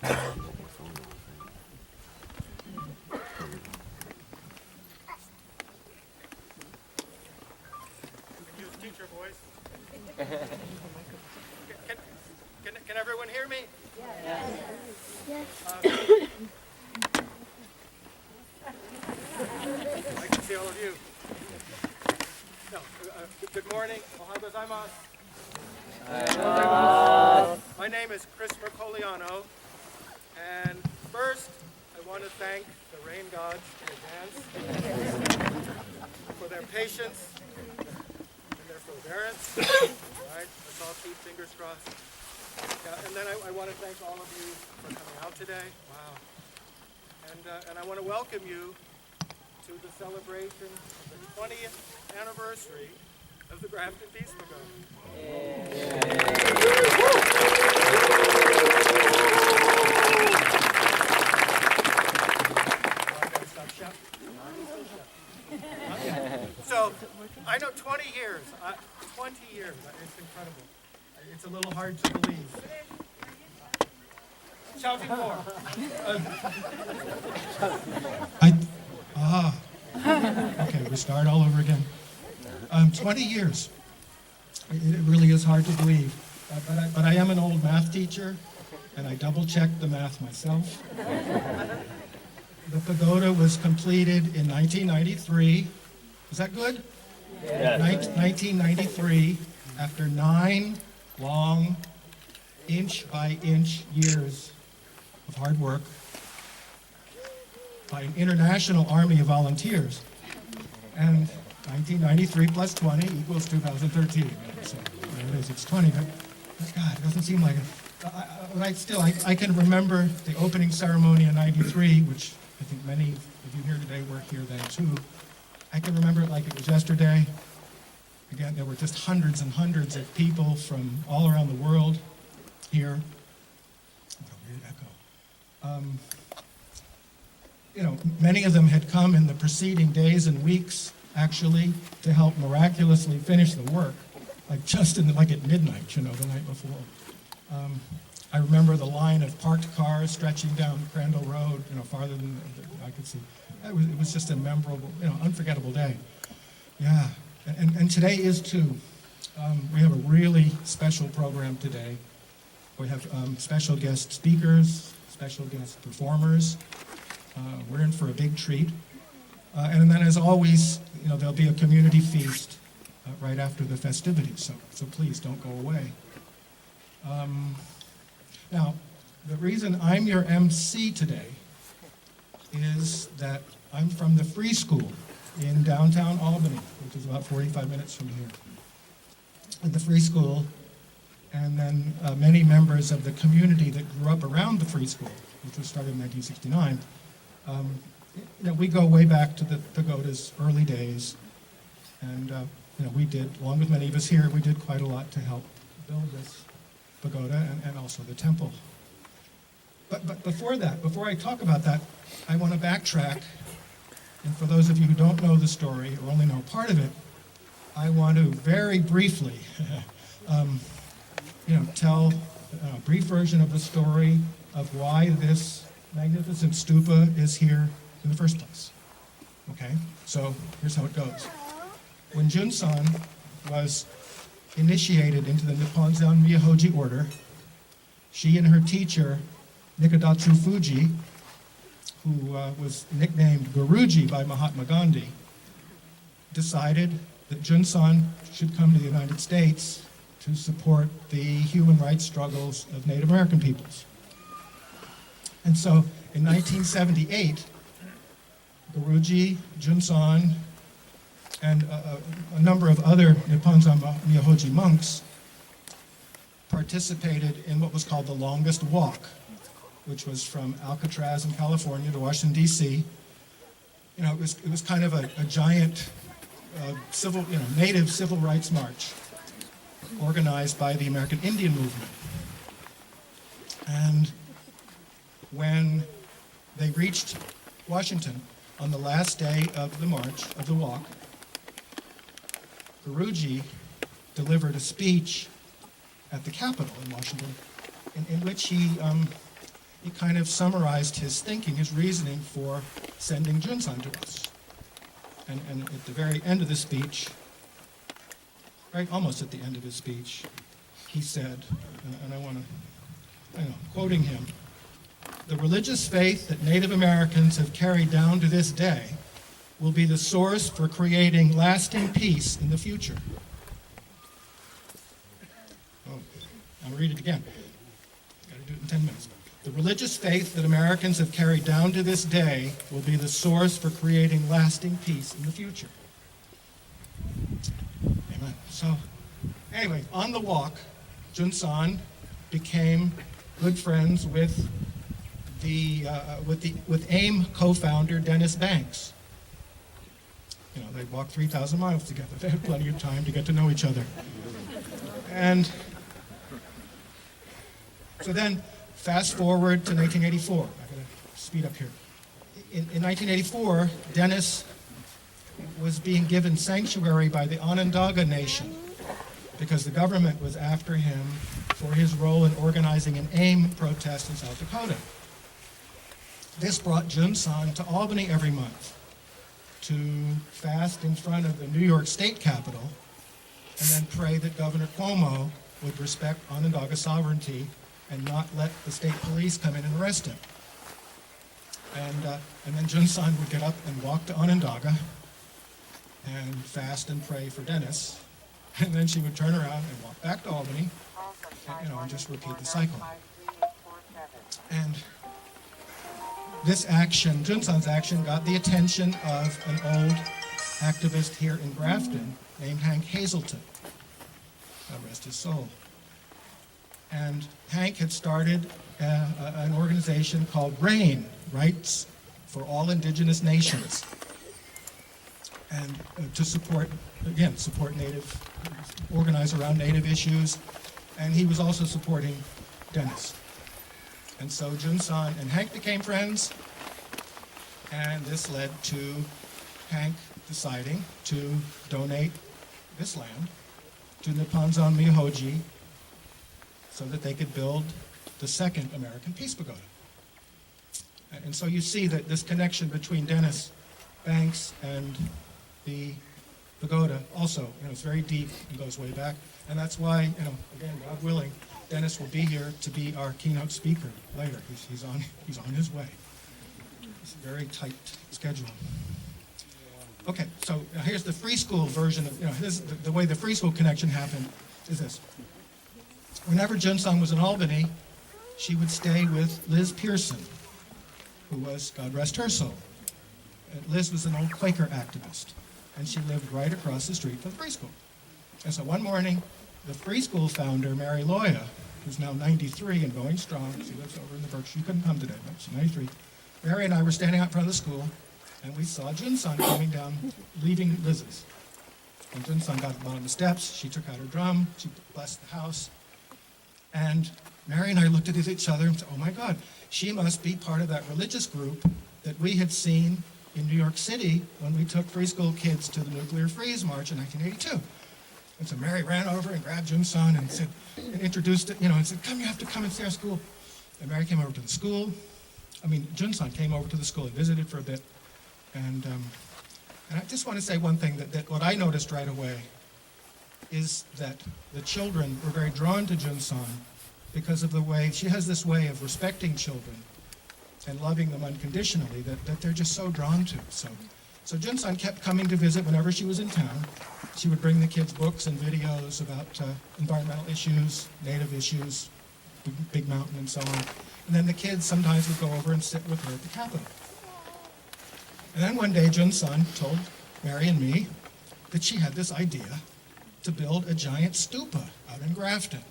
Use teacher voice. Can everyone hear me? I can see all of you. No, good morning. Ohio gozaimasu. My name is Chris Mercoliano, and first I want to thank the rain gods in advance for their patience and their forbearance. All right, let's all keep fingers crossed. Yeah, and then I want to thank all of you for coming out today. Wow. And I want to welcome you to the celebration of the 20th anniversary of the Grafton Peace Pagoda. So, I know 20 years. 20 years. It's incredible. It's a little hard to believe. Shouting more. Okay, we start all over again. 20 years. It really is hard to believe. But I am an old math teacher, and I double-checked the math myself. The pagoda was completed in 1993. Is that good? Yes. 1993, after 9 long, inch-by-inch years of hard work by an international army of volunteers. And 1993 plus 20 equals 2013. So there it is, it's 20, but God, it doesn't seem like it. I can remember the opening ceremony in 93, which I think many of you here today were here then too. I can remember it like it was yesterday. Again, there were just hundreds and hundreds of people from all around the world here. Many of them had come in the preceding days and weeks, actually, to help miraculously finish the work, like just at midnight, the night before. I remember the line of parked cars stretching down Crandall Road, farther than I could see. It was just a memorable, unforgettable day. Yeah, and today is too. We have a really special program today. We have special guest speakers, special guest performers. We're in for a big treat. And then, as always, there'll be a community feast right after the festivities. So please don't go away. Now, the reason I'm your MC today is that I'm from the Free School in downtown Albany, which is about 45 minutes from here. At the Free School, and then many members of the community that grew up around the Free School, which was started in 1969, we go way back to the pagoda's early days, and we did, along with many of us here, we did quite a lot to help build this pagoda and also the temple. But before that, before I talk about that, I want to backtrack, and for those of you who don't know the story or only know part of it, I want to very briefly tell a brief version of the story of why this magnificent stupa is here in the first place. Okay, so here's how it goes. When Junsan was initiated into the Nipponzan Myohoji order, she and her teacher, Nikadatsu Fuji, who was nicknamed Guruji by Mahatma Gandhi, decided that Junsan should come to the United States to support the human rights struggles of Native American peoples. And so in 1978, Guruji, Junsan, and a number of other Nipponzan Myohoji monks participated in what was called the longest walk, which was from Alcatraz in California to Washington, D.C. It was kind of a giant native civil rights march organized by the American Indian movement. And when they reached Washington on the last day of the march, of the walk, Guruji delivered a speech at the Capitol in Washington in which he he kind of summarized his thinking, his reasoning for sending Junsan to us. And at the very end of the speech, right, almost at the end of his speech, he said, and quoting him, "The religious faith that Native Americans have carried down to this day will be the source for creating lasting peace in the future." Oh, I'll read it again. Got to do it in 10 minutes. "The religious faith that Americans have carried down to this day will be the source for creating lasting peace in the future." Amen. So, anyway, on the walk, Junsan became good friends with AIM co-founder Dennis Banks. You know, they walked 3,000 miles together. They had plenty of time to get to know each other. And so then, fast forward to 1984. I'm going to speed up here. In 1984, Dennis was being given sanctuary by the Onondaga Nation because the government was after him for his role in organizing an AIM protest in South Dakota. This brought Junsan to Albany every month to fast in front of the New York State Capitol and then pray that Governor Cuomo would respect Onondaga sovereignty and not let the state police come in and arrest him. And then Junsan would get up and walk to Onondaga and fast and pray for Dennis. And then she would turn around and walk back to Albany, and just repeat the cycle. And this action, Junsan's action, got the attention of an old activist here in Grafton named Hank Hazelton. God rest his soul. And Hank had started an organization called RAIN, Rights for All Indigenous Nations, and to support Native, organize around Native issues, and he was also supporting Dennis. And so Junsan and Hank became friends, and this led to Hank deciding to donate this land to Nippon-zon Mihoji so that they could build the second American Peace Pagoda. And so you see that this connection between Dennis Banks and the pagoda also, it's very deep and goes way back. And that's why, again, God willing, Dennis will be here to be our keynote speaker later. He's on his way. It's a very tight schedule. Okay, so here's the free school version of, the way the free school connection happened is this. Whenever Junsan was in Albany, she would stay with Liz Pearson, who was, God rest her soul. Liz was an old Quaker activist, and she lived right across the street from the free school. And so one morning, the free school founder, Mary Loya, who's now 93 and going strong, she lives over in the Berkshire, she couldn't come today, but she's 93. Mary and I were standing out in front of the school, and we saw Junsan coming down, leaving Liz's. And Junsan got to the bottom of the steps, she took out her drum, she blessed the house, and Mary and I looked at each other and said, oh my God, she must be part of that religious group that we had seen in New York City when we took free school kids to the Nuclear Freeze March in 1982. And so Mary ran over and grabbed Junsan and introduced it, and said, come, you have to come and see our school. And Mary came over to the school. Junsan came over to the school and visited for a bit. And I just want to say one thing, that what I noticed right away is that the children were very drawn to Junsan because of the way, she has this way of respecting children and loving them unconditionally that they're just so drawn to. So Junsan kept coming to visit whenever she was in town. She would bring the kids books and videos about environmental issues, Native issues, Big Mountain and so on. And then the kids sometimes would go over and sit with her at the Capitol. And then one day Junsan told Mary and me that she had this idea to build a giant stupa out in Grafton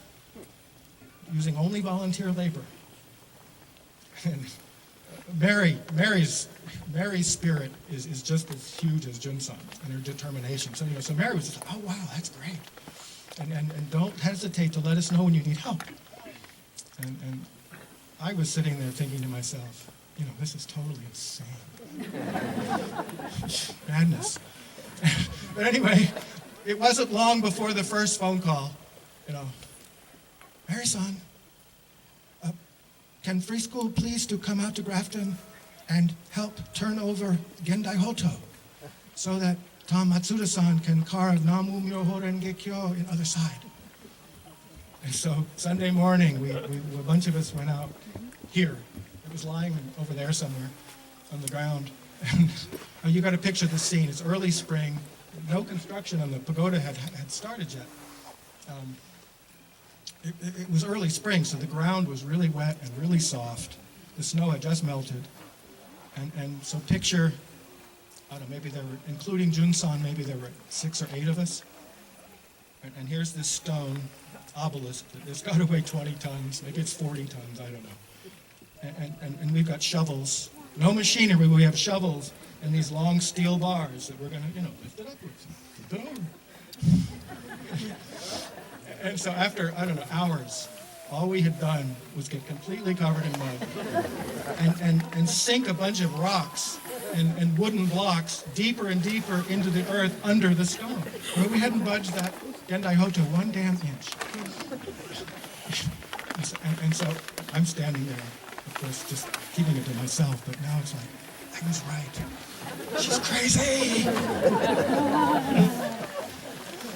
using only volunteer labor. And Mary's spirit is just as huge as Junsan and her determination. So Mary was just like, oh wow, that's great. And don't hesitate to let us know when you need help. And I was sitting there thinking to myself, this is totally insane. Madness. But anyway, it wasn't long before the first phone call, Mary-san, can Free School please to come out to Grafton and help turn over Gendai Hoto so that Tom Matsuda-san can carve Namu Myoho Renge Kyo in other side. And so Sunday morning, a bunch of us went out here. It was lying over there somewhere on the ground. And you got to picture the scene. It's early spring. No construction on the pagoda had started yet. It was early spring, so the ground was really wet and really soft. The snow had just melted. And so picture, I don't know, maybe there were, including Jun-san, maybe there were 6 or 8 of us. And here's this stone obelisk that's got to weigh 20 tons, maybe it's 40 tons, I don't know. And we've got shovels, no machinery, we have shovels and these long steel bars that we're going to, lift it upwards. And so after, I don't know, hours, all we had done was get completely covered in mud and sink a bunch of rocks and wooden blocks deeper and deeper into the earth under the stone, where we hadn't budged that Gendai Hoto 1 damn inch. And so I'm standing there, of course, just keeping it to myself, but now it's like, I was right. She's crazy!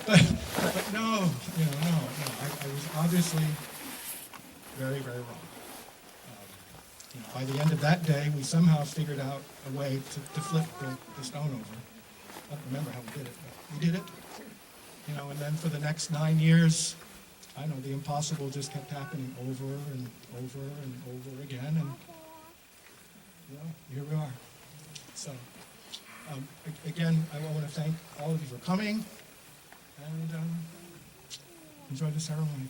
But no, I was obviously very, very wrong. By the end of that day, we somehow figured out a way to flip the stone over. I don't remember how we did it, but we did it. And then for the next 9 years, I know the impossible just kept happening over and over and over again, and here we are. So, again, I want to thank all of you for coming, and enjoy the ceremony.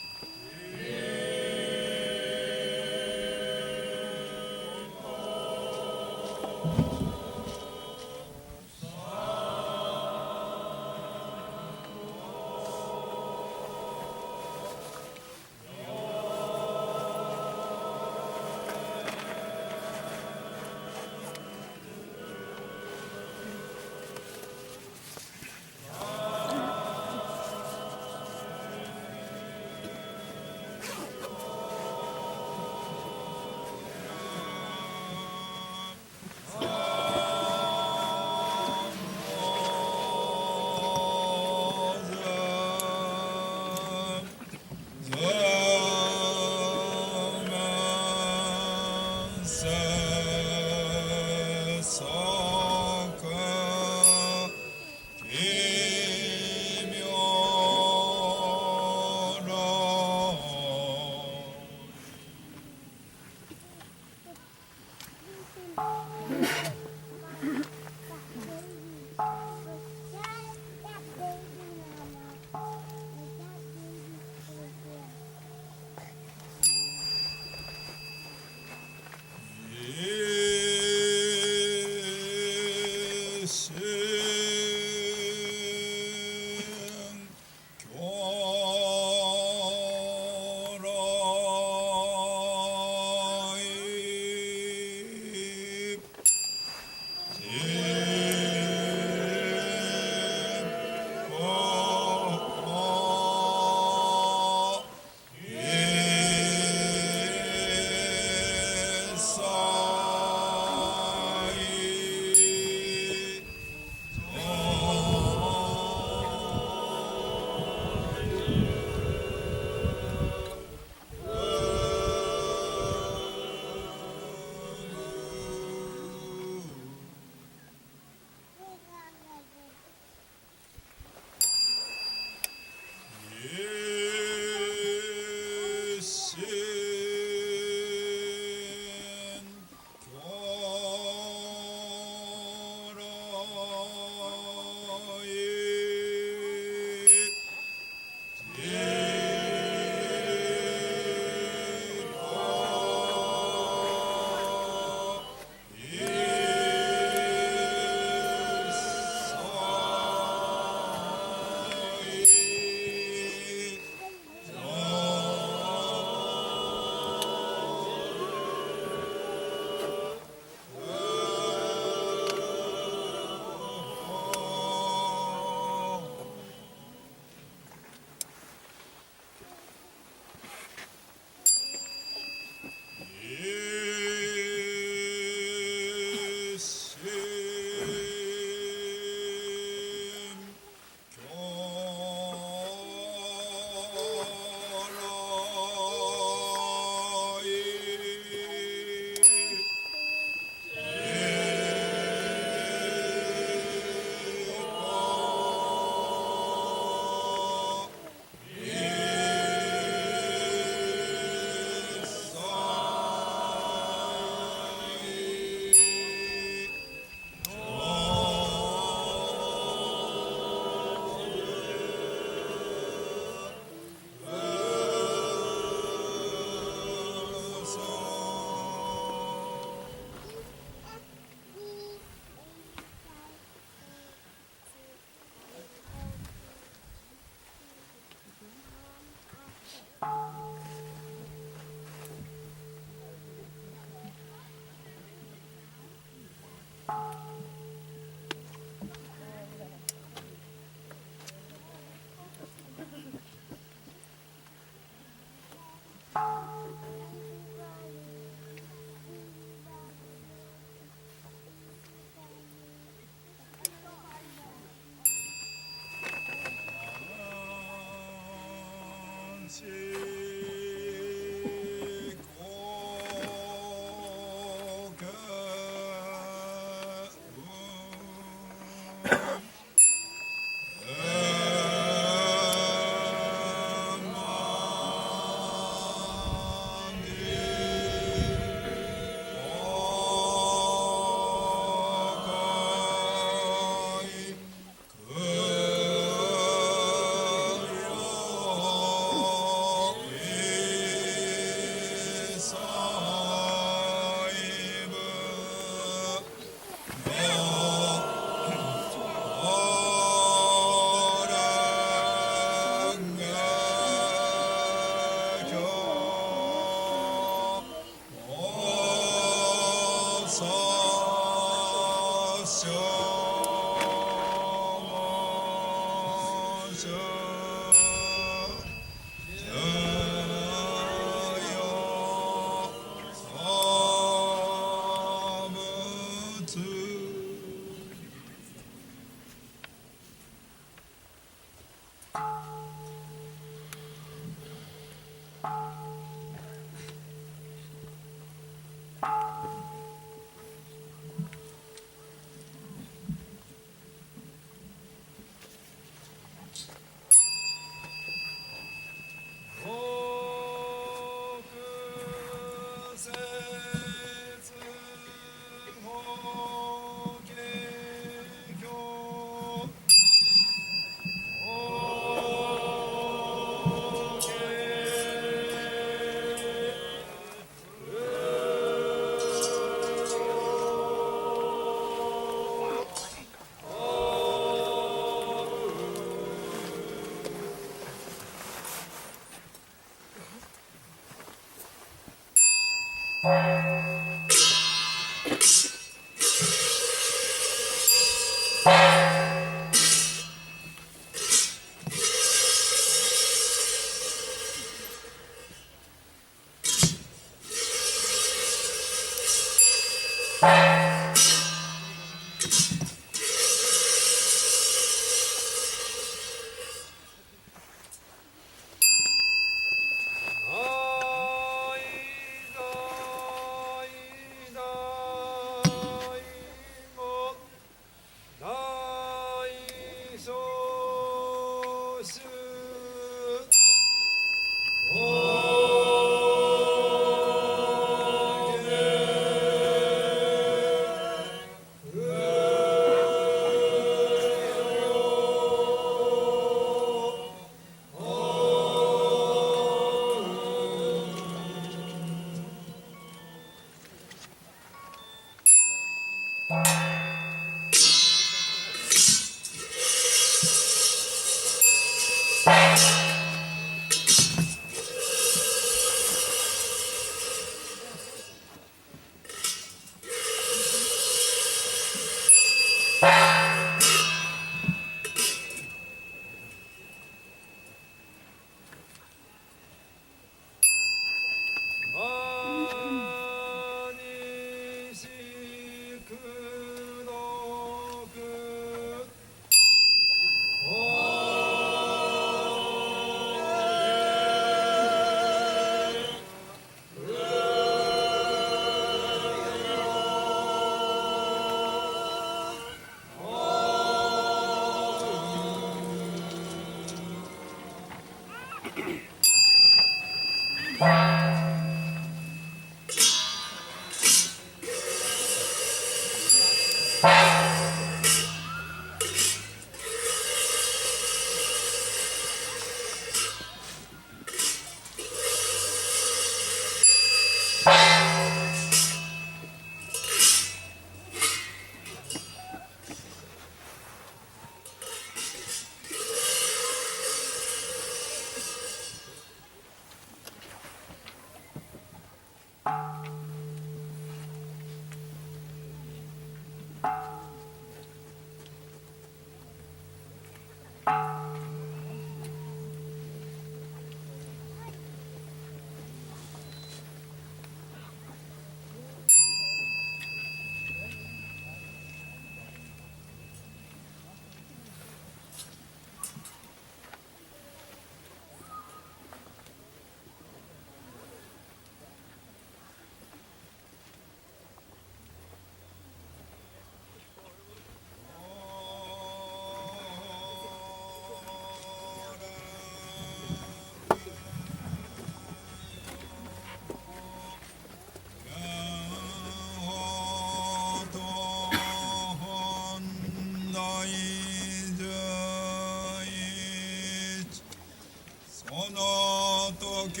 時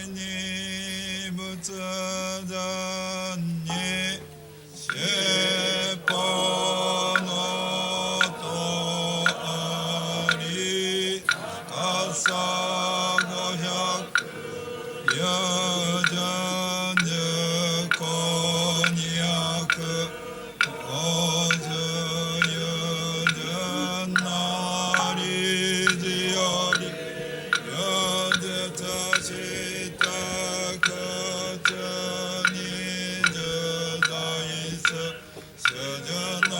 に仏壇に出版のとあり傘500友人でこにゃく50友人なりじより友人した口に十在す主人の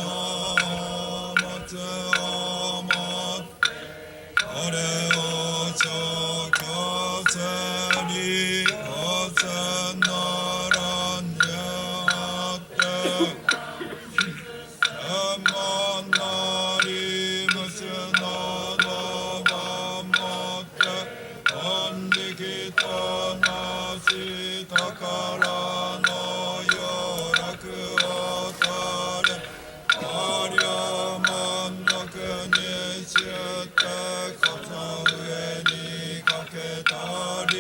持つをもってこれを消去せりおせならんじゃって専門なり虫ののばもって本力となし宝の余楽を取れありゃ満足にしてこそ上にかけたり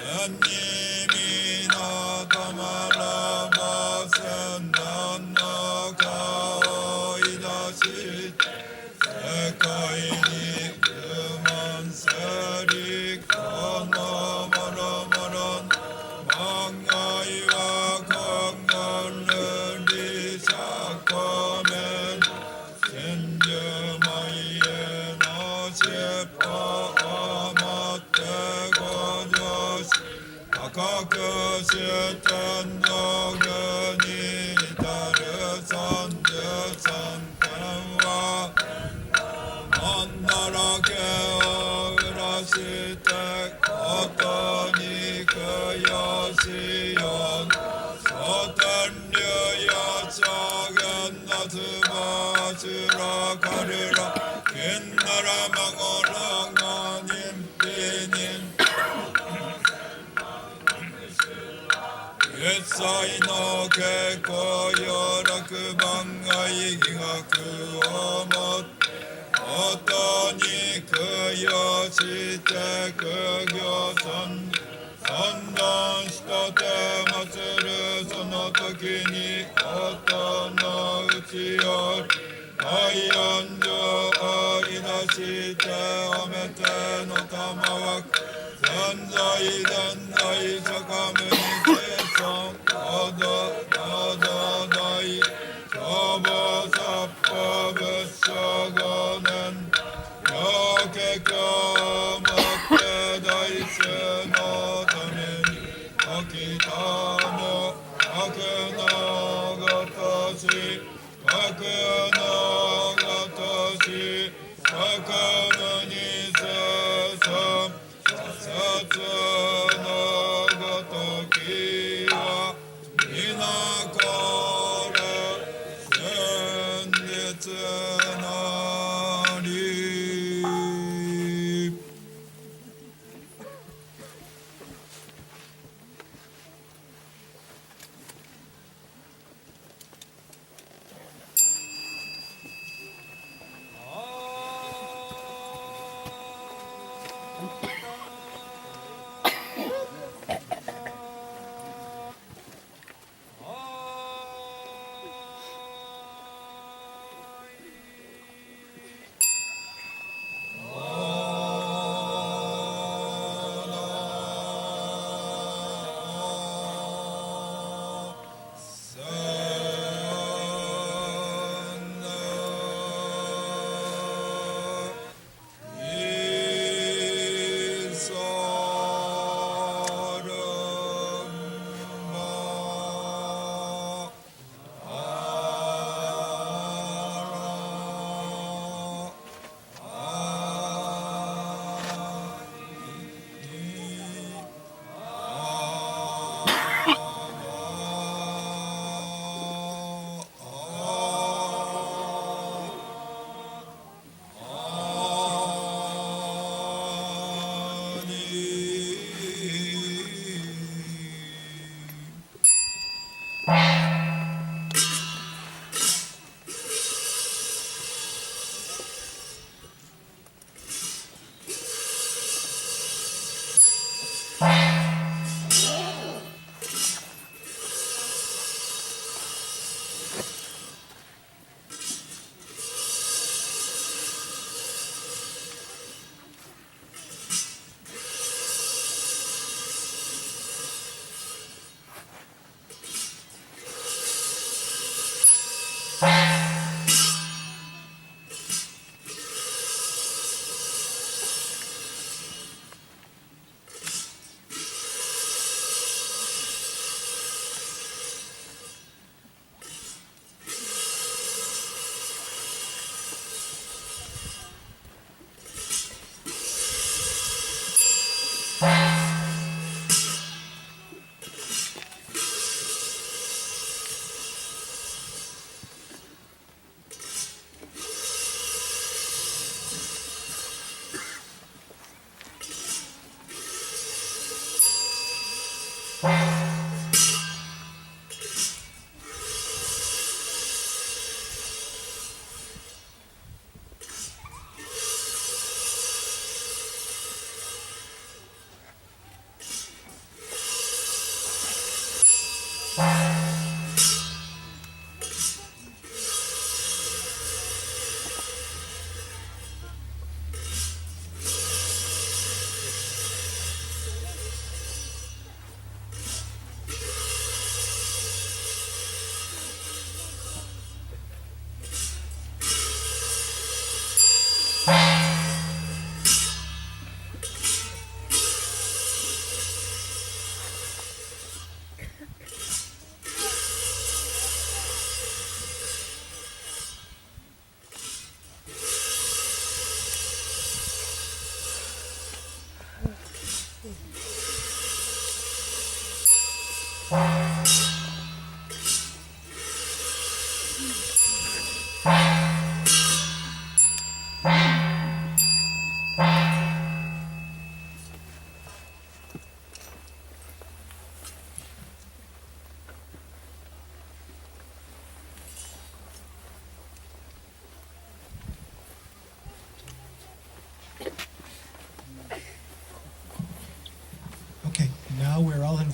何にみなたまらばせん何の顔をいだして世界に不満せりこのもろもろ万害は今後るりさこめ千十万円の尻尾を持ってご上し高くして道具に至る33点は女だけを売らしてことに供養しよう蒼天竜や上限のつばしらかりら金なら孫らが人否人一切の稽古余楽番外義学をもって音に供養して苦行三段したて祭るその時に音のうちより第四条をいだしておめての玉枠全財全財坂無に生存ほど大消防殺法仏所5年両家教をもって大衆のために起きたの悪のごとし悪のごとし悪無に進殺のごときは皆これ真実なり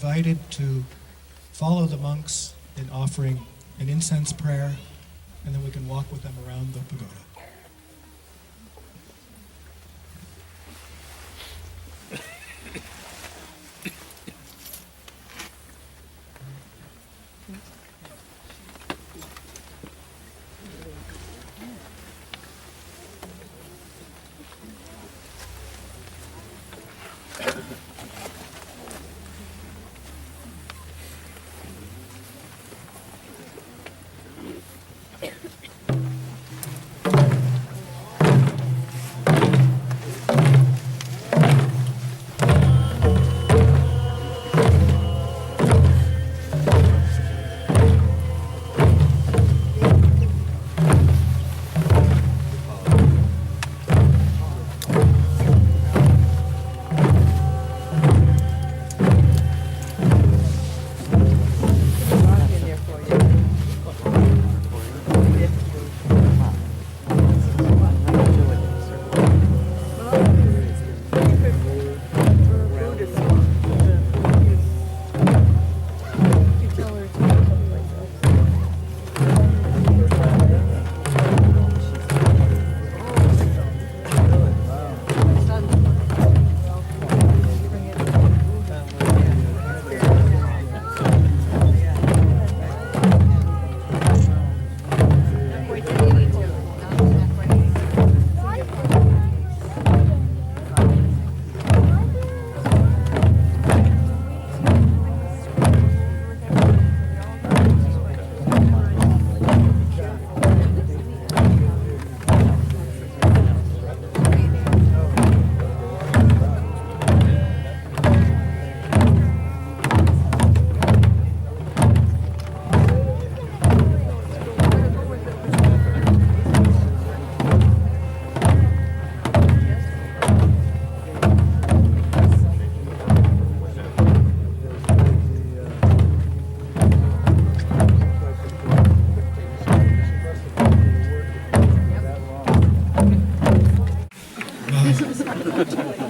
invited to follow the monks in offering an incense prayer, and then we can walk with them around the pagoda.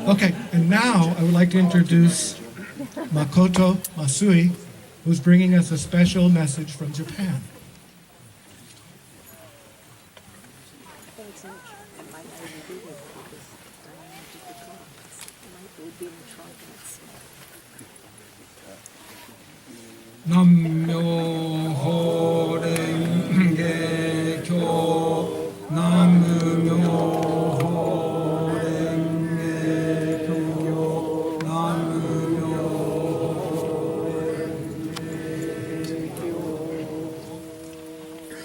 Okay, and now I would like to introduce Makoto Masui, who's bringing us a special message from Japan.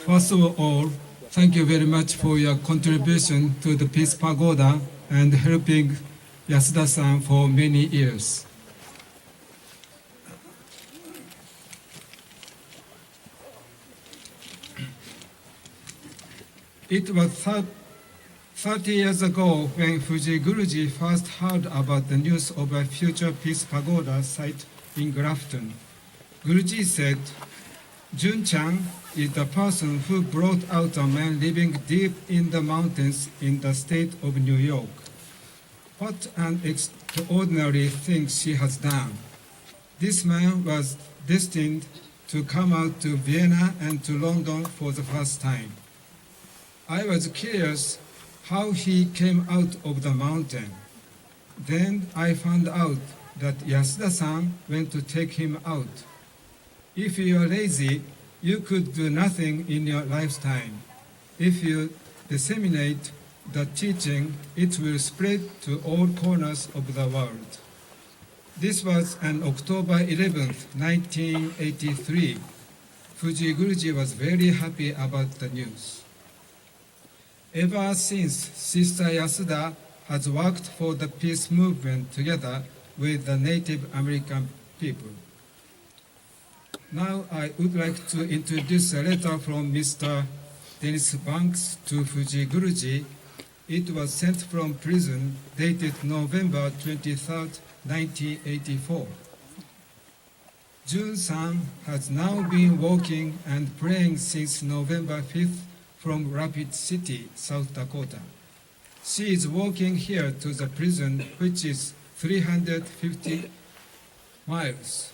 First of all, thank you very much for your contribution to the Peace Pagoda and helping Yasuda-san for many years. It was 30 years ago when Fuji Guruji first heard about the news of a future Peace Pagoda site in Grafton. Guruji said, Jun-chan is the person who brought out a man living deep in the mountains in the state of New York. What an extraordinary thing she has done. This man was destined to come out to Vienna and to London for the first time. I was curious how he came out of the mountain. Then I found out that Yasuda-san went to take him out. If you are lazy, you could do nothing in your lifetime. If you disseminate the teaching, it will spread to all corners of the world. This was on October 11th, 1983. Fuji Guruji was very happy about the news. Ever since, Sister Yasuda has worked for the peace movement together with the Native American people. Now I would like to introduce a letter from Mr. Dennis Banks to Fuji Guruji. It was sent from prison, dated November 23, 1984. Jun-san has now been walking and praying since November 5th from Rapid City, South Dakota. She is walking here to the prison, which is 350 miles.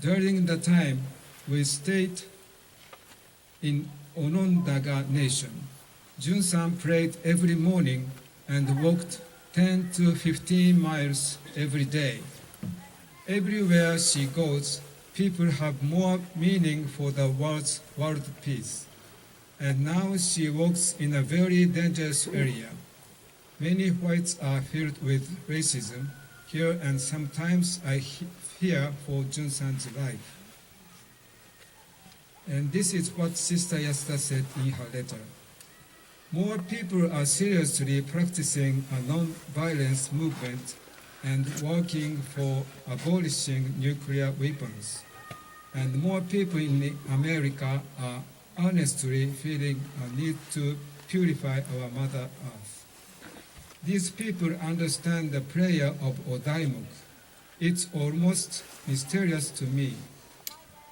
During the time we stayed in Onondaga Nation, Jun-san prayed every morning and walked 10 to 15 miles every day. Everywhere she goes, people have more meaning for the words world peace. And now she walks in a very dangerous area. Many whites are filled with racism here, and sometimes I fear for Jun-san's life. And this is what Sister Yasuda said in her letter. More people are seriously practicing a non-violence movement and working for abolishing nuclear weapons. And more people in America are earnestly feeling a need to purify our Mother Earth. These people understand the prayer of Odaimuk. It's almost mysterious to me.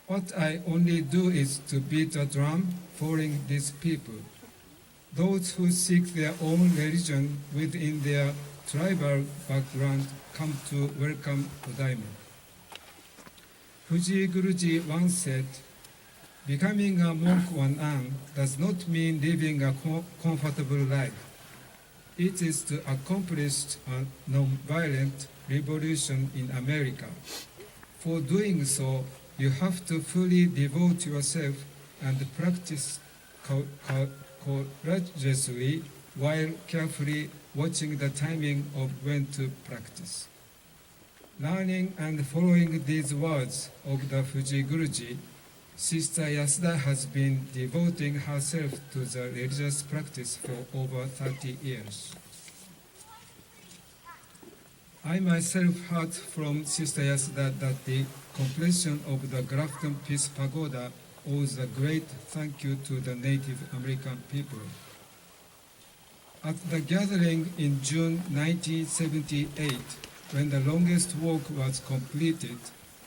What I only do is to beat a drum following these people. Those who seek their own religion within their tribal background come to welcome Odaimuk. Fuji Guruji once said, "Becoming a monk or nun does not mean living a comfortable life. It is to accomplish a non-violent revolution in America. For doing so, you have to fully devote yourself and practice courageously while carefully watching the timing of when to practice." Learning and following these words of the Fuji Guruji, Sister Yasuda has been devoting herself to the religious practice for over 30 years. I myself heard from Sister Yasuda that the completion of the Grafton Peace Pagoda owes a great thank you to the Native American people. At the gathering in June 1978, when the longest walk was completed,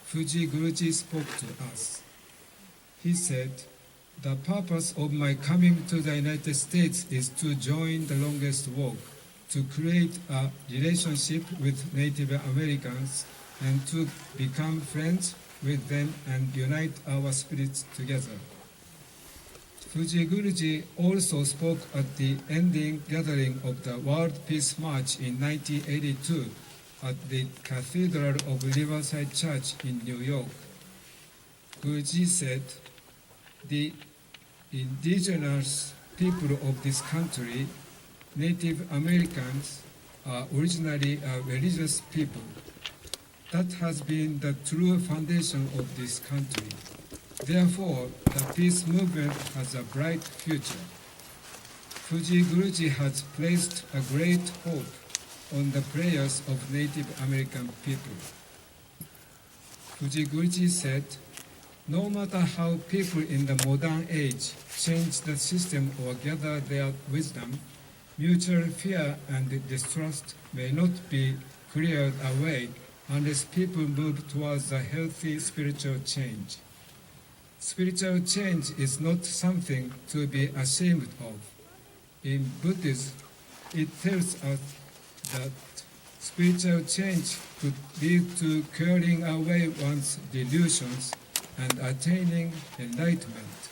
Fuji Guruji spoke to us. He said, "The purpose of my coming to the United States is to join the longest walk, to create a relationship with Native Americans and to become friends with them and unite our spirits together." Fuji Guruji also spoke at the ending gathering of the World Peace March in 1982 at the Cathedral of Riverside Church in New York. Guruji said, "The indigenous people of this country, Native Americans, are originally a religious people. That has been the true foundation of this country. Therefore, the peace movement has a bright future." Fuji Guruji has placed a great hope on the prayers of Native American people. Fuji Guruji said, "No matter how people in the modern age change the system or gather their wisdom, mutual fear and distrust may not be cleared away unless people move towards a healthy spiritual change. Spiritual change is not something to be ashamed of. In Buddhism, it tells us that spiritual change could lead to clearing away one's delusions and attaining enlightenment.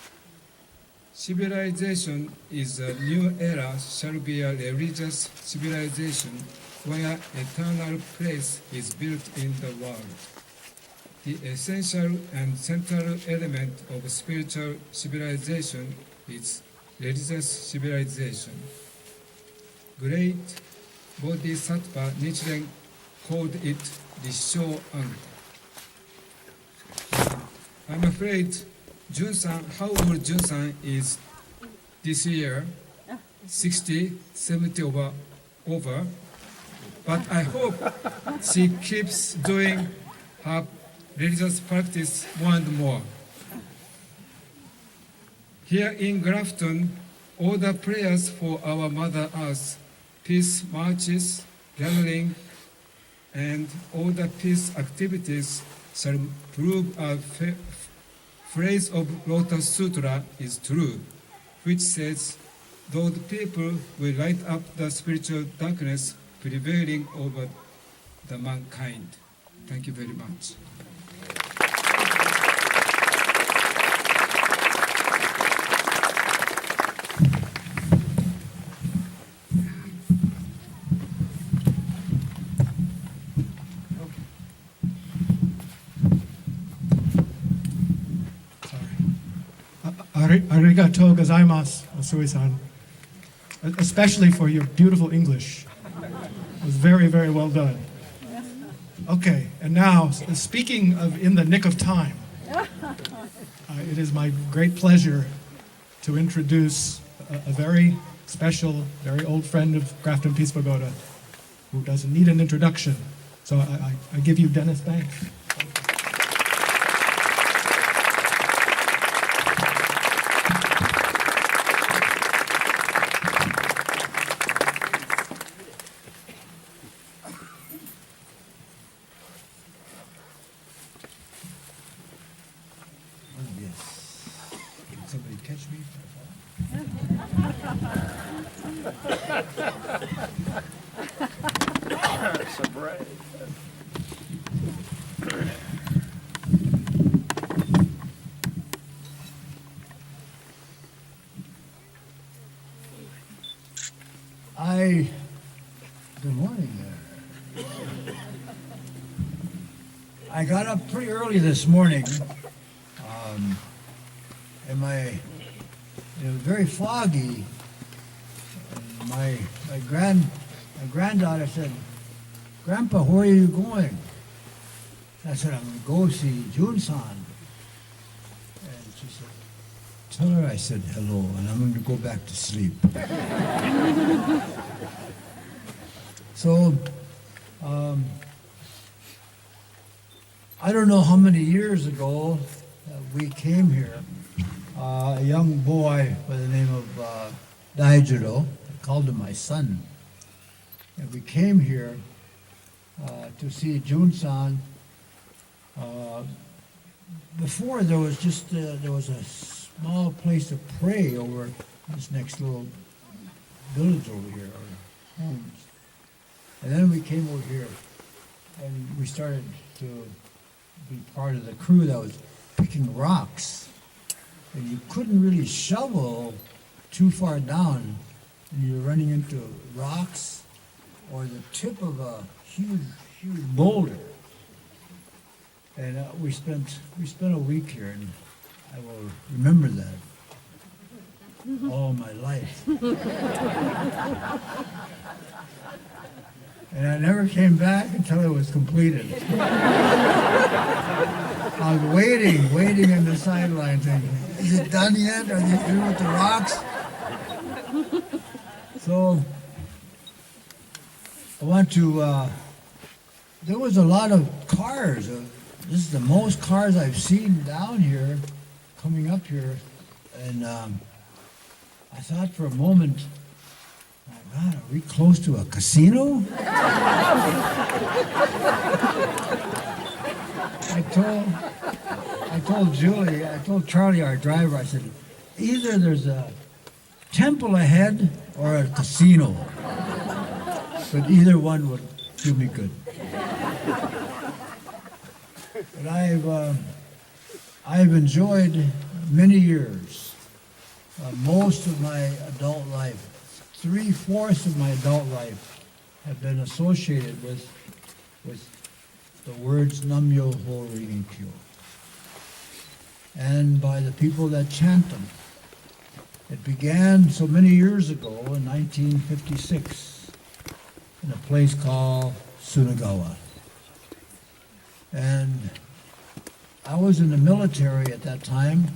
Civilization is a new era shall be a religious civilization where eternal place is built in the world. The essential and central element of spiritual civilization is religious civilization. Great Bodhisattva Nichiren called it Rissho Anga." I'm afraid Jun-san, how old Jun-san is this year? 60, 70 over. But I hope she keeps doing her religious practice more and more. Here in Grafton, all the prayers for our Mother Earth, peace marches, gathering, and all the peace activities shall prove a phrase of Lotus Sutra is true, which says, "Those people will light up the spiritual darkness prevailing over the mankind." Thank you very much. arigatou gozaimasu, Masui-san, especially for your beautiful English. It was very, very well done. Okay, and now, speaking of in the nick of time, it is my great pleasure to introduce a very special, very old friend of Grafton Peace Pagoda who doesn't need an introduction. So I give you Dennis Banks. Can somebody catch me if I fall? Good morning there. I got up pretty early this morning, and it was very foggy. And my granddaughter said, "Grandpa, where are you going?" I said, "I'm going to go see Jun-san." And she said, "Tell her I said hello, and I'm going to go back to sleep." So, I don't know how many years ago we came here. A young boy by the name of Daijiro, I called him my son, and we came here to see Jun-san. Before there was just there was a small place to pray over this next little village over here, or homes. And then we came over here and we started to be part of the crew that was picking rocks. And you couldn't really shovel too far down, and you're running into rocks or the tip of a huge boulder. And we spent a week here, and I will remember that all my life. And I never came back until it was completed. I was waiting in the sideline thinking, is it done yet? Are they through with the rocks? So, I want to, there was a lot of cars. This is the most cars I've seen down here, coming up here. And I thought for a moment, my God, are we close to a casino? I told Charlie, our driver, I said, either there's a temple ahead or a casino. But either one would do me good. But I've enjoyed many years, most of my adult life. 3/4 of my adult life have been associated with the words Nam Myoho Renge Kyo, and by the people that chant them. It began so many years ago in 1956 in a place called Sunagawa. And I was in the military at that time,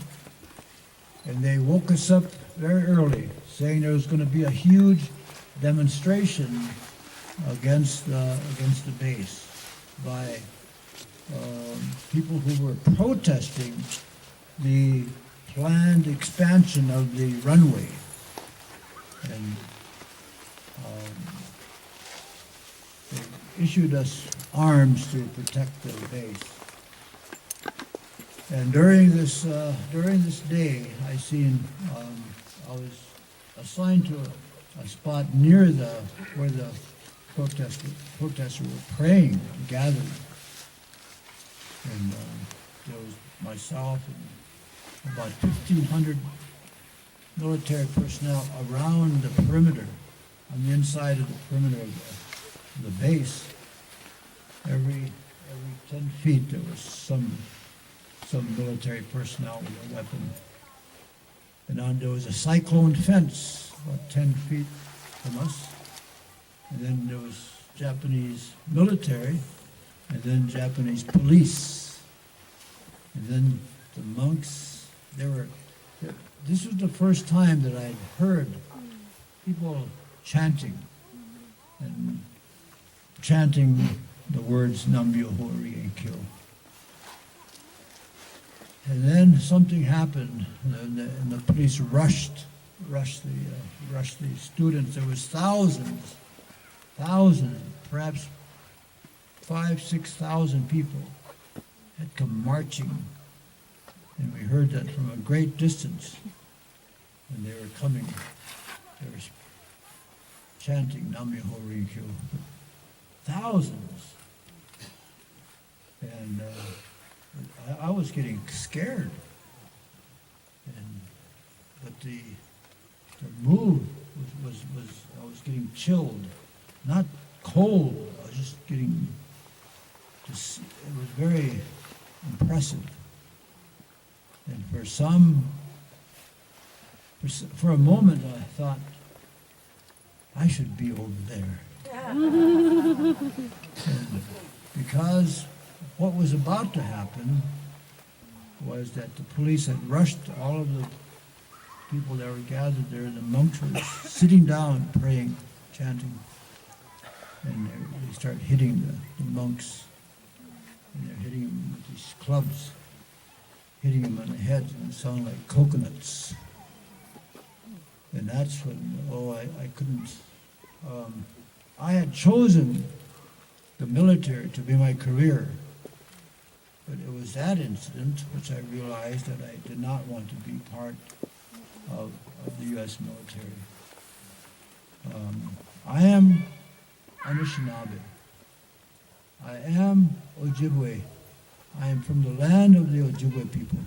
and they woke us up very early, saying there was going to be a huge demonstration against the base by people who were protesting the planned expansion of the runway. And they issued us arms to protect the base. And during this day, I was assigned to a spot near where the protesters were praying, gathered. And there was myself and about 1,500 military personnel around the perimeter, on the inside of the perimeter of the base. Every 10 feet there was some military personnel with a weapon. there was a cyclone fence about 10 feet from us. And then there was Japanese military, and then Japanese police. And then the monks, this was the first time that I'd heard people chanting, and chanting the words Nam Myoho Renge Kyo. And then something happened, and the police rushed the students. There was thousands, perhaps 5,000-6,000 people had come marching, and we heard that from a great distance. And they were coming, they were chanting Nam Myoho Renge Kyo. Thousands. And I was getting scared. But the mood was I was getting chilled, not cold. I was just getting, it was very impressive. And for a moment I thought, I should be over there. And because what was about to happen was that the police had rushed all of the people that were gathered there. The monks were sitting down, praying, chanting, and they start hitting the monks, and they're hitting them with these clubs, hitting them on the head, and it sounded like coconuts. And that's when, I couldn't, I had chosen the military to be my career, but it was that incident which I realized that I did not want to be part of the U.S. military. I am Anishinaabe. I am Ojibwe. I am from the land of the Ojibwe people.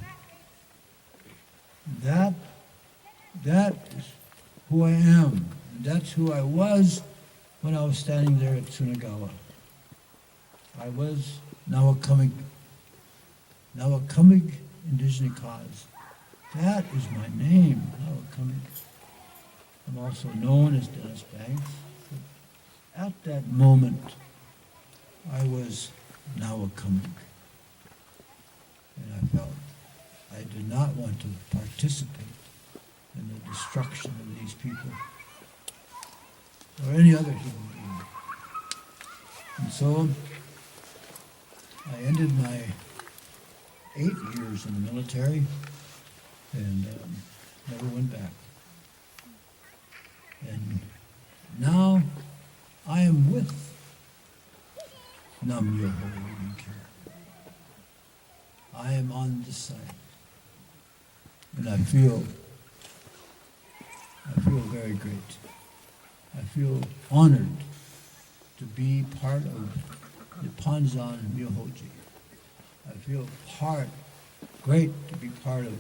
That is who I am. And that's who I was when I was standing there at Tsunagawa. I was Nawakamig Indigenous Cause. That is my name, Nawakamig. I'm also known as Dennis Banks. But at that moment, I was Nawakamig. And I felt I did not want to participate in the destruction of these people or any other human being. And so I ended my 8 years in the military and never went back. And now I am with Nam Myoho Renge Kyo. I am on this side. And I feel very great. I feel honored to be part of the Panzan Myohoji. I feel great to be part of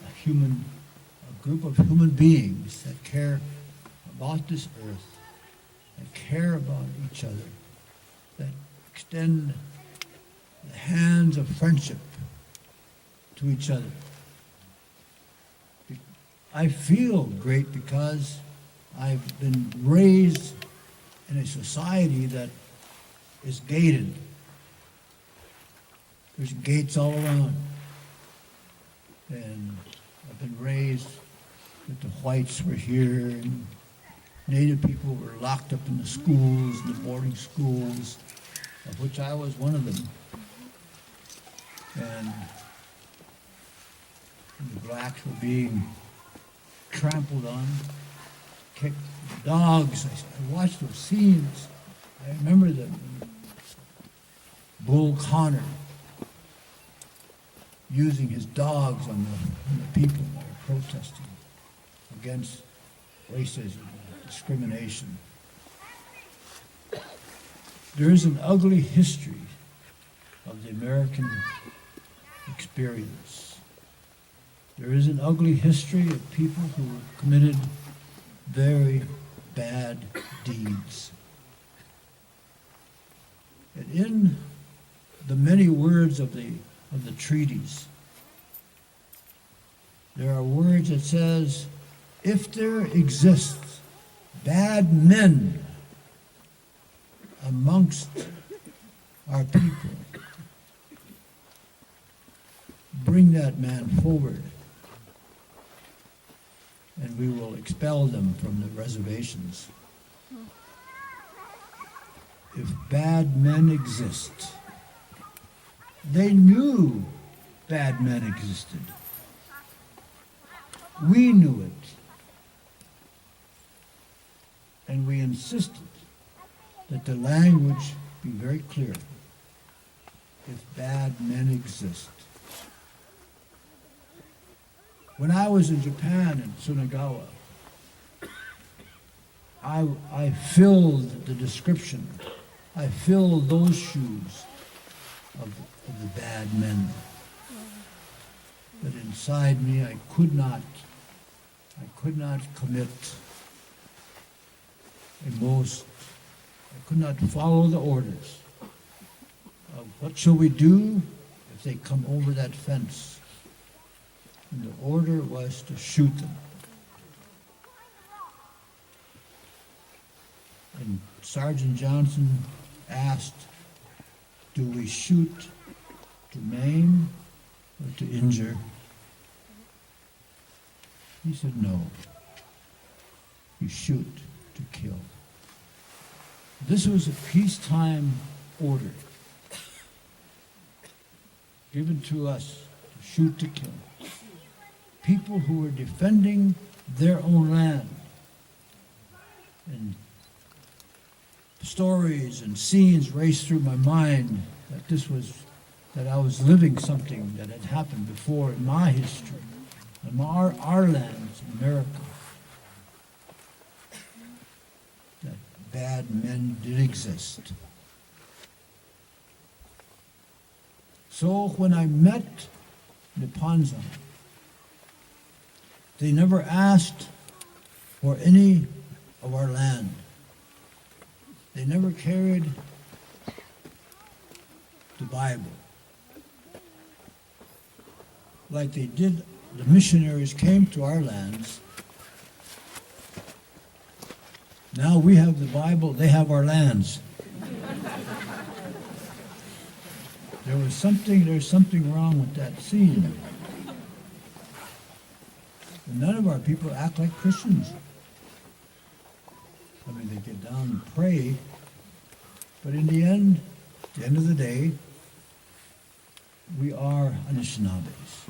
a group of human beings that care about this earth, that care about each other, that extend the hands of friendship to each other. I feel great because I've been raised in a society that is gated. There's gates all around. And I've been raised that the whites were here and Native people were locked up in the schools, in the boarding schools, of which I was one of them. And the blacks were being trampled on, kicked. The dogs, I watched those scenes. I remember them. Bull Connor using his dogs on the people that were protesting against racism, discrimination. There is an ugly history of the American experience. There is an ugly history of people who committed very bad deeds. And in the many words of the treaties, there are words that says, if there exists bad men amongst our people, bring that man forward, and we will expel them from the reservations. If bad men exist, they knew bad men existed. We knew it. And we insisted that the language be very clear. If bad men exist. When I was in Japan, in Tsunagawa, I filled the description. I filled those shoes of the bad men. But inside me, I could not commit I could not follow the orders of what shall we do if they come over that fence. And the order was to shoot them. And Sergeant Johnson asked, do we shoot to maim or to injure? He said, no. You shoot to kill. This was a peacetime order given to us to shoot to kill. People who were defending their own land. And stories and scenes raced through my mind that I was living something that had happened before in my history, in our lands in America. That bad men did exist. So when I met the Panzan, they never asked for any of our land. They never carried the Bible like they did. The missionaries came to our lands. Now we have the Bible, they have our lands. There's something wrong with that scene. And none of our people act like Christians. I mean, they get down and pray, but in the end of the day, we are Anishinaabes.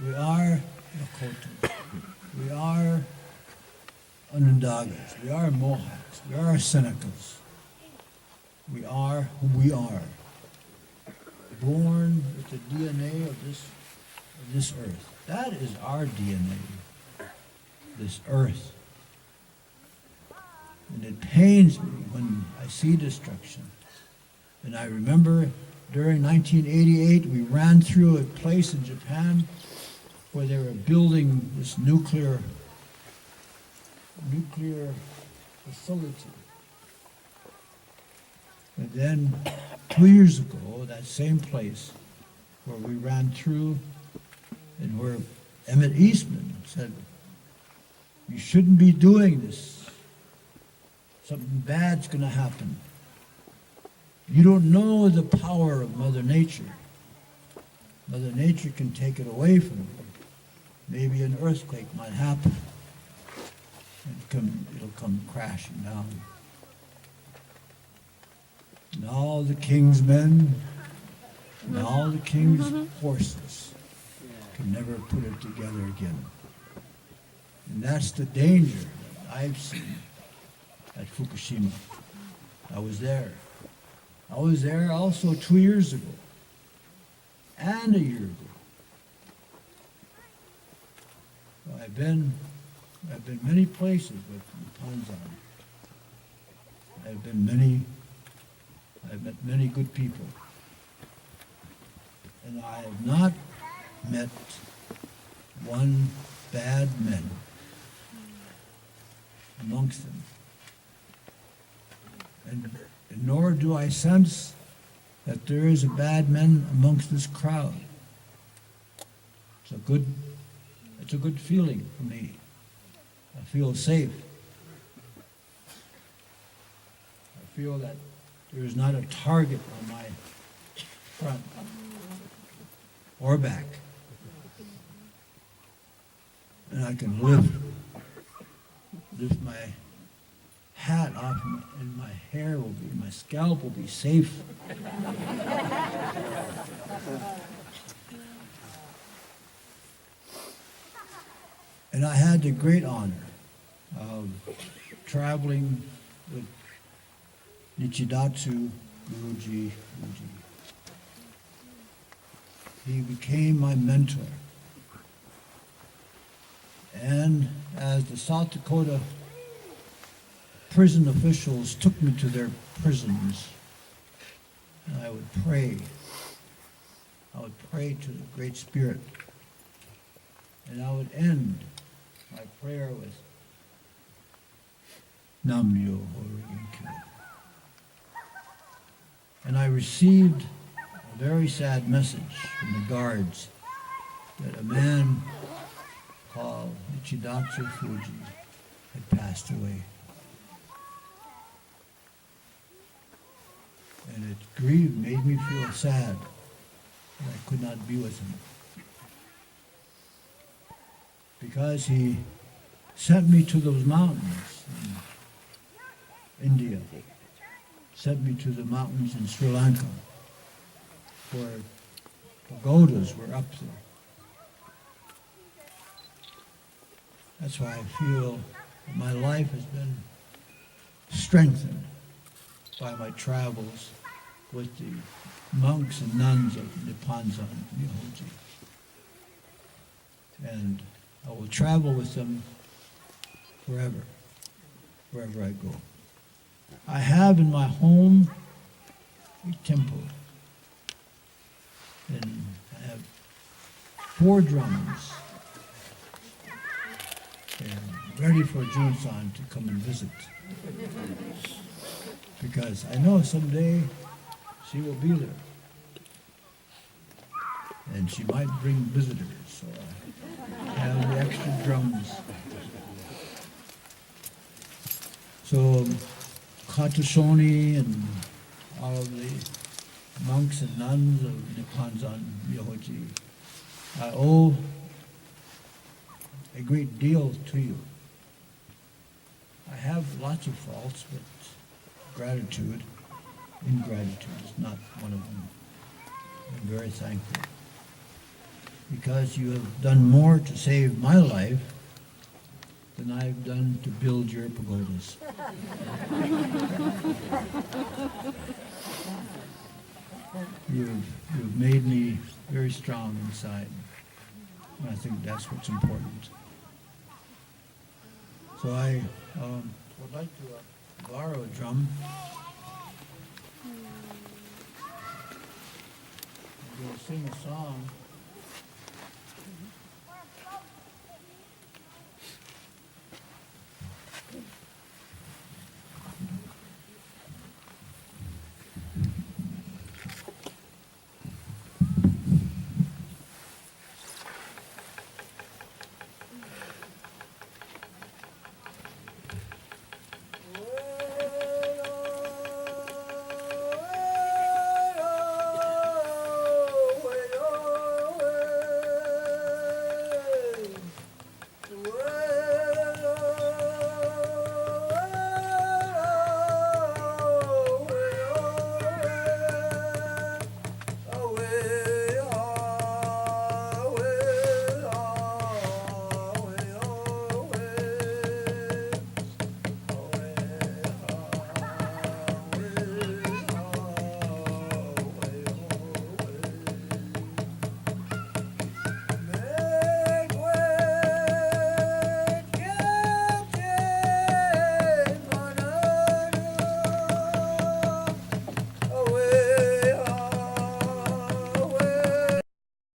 We are Lakota. We are Onondagas. We are Mohawks. We are Senecas. We are who we are. Born with the DNA of this earth. That is our DNA. This earth. And it pains me when I see destruction. And I remember during 1988, we ran through a place in Japan where they were building this nuclear facility. And then 2 years ago, that same place where we ran through and where Emmett Eastman said, you shouldn't be doing this. Something bad's going to happen. You don't know the power of Mother Nature. Mother Nature can take it away from you. Maybe an earthquake might happen. It'll come crashing down. And all the king's men and all the king's horses can never put it together again. And that's the danger that I've seen at Fukushima. I was there. I was there also 2 years ago and a year ago. I've been many places with Panzan. I've met many good people. And I have not met one bad man amongst them. And nor do I sense that there is a bad man amongst this crowd. It's a good It's a good feeling for me. I feel safe. I feel that there is not a target on my front or back. And I can lift my hat off and my hair will be, my scalp will be safe. And I had the great honor of traveling with Nichidatsu Guruji. He became my mentor. And as the South Dakota prison officials took me to their prisons, and I would pray. I would pray to the Great Spirit. And I would end my prayer with Nam Myo Horinkyun. And I received a very sad message from the guards that a man called Nichidatsu Fuji had passed away. And it grieved, made me feel sad that I could not be with him. Because he sent me to those mountains in India, sent me to the mountains in Sri Lanka, where pagodas were up there. That's why I feel that my life has been strengthened by my travels with the monks and nuns of Nipponzan Myohoji. And I will travel with them forever, wherever I go. I have in my home a temple, and I have 4 drums, and ready for Jun-san to come and visit. Because I know someday she will be there. And she might bring visitors, so I have the extra drums. So Katashoni and all of the monks and nuns of Nipponzan Myohoji, I owe a great deal to you. I have lots of faults, but ingratitude is not one of them. I'm very thankful. Because you have done more to save my life than I've done to build your pagodas. You've made me very strong inside. And I think that's what's important. So I would like to borrow a drum. I'm going to sing a song.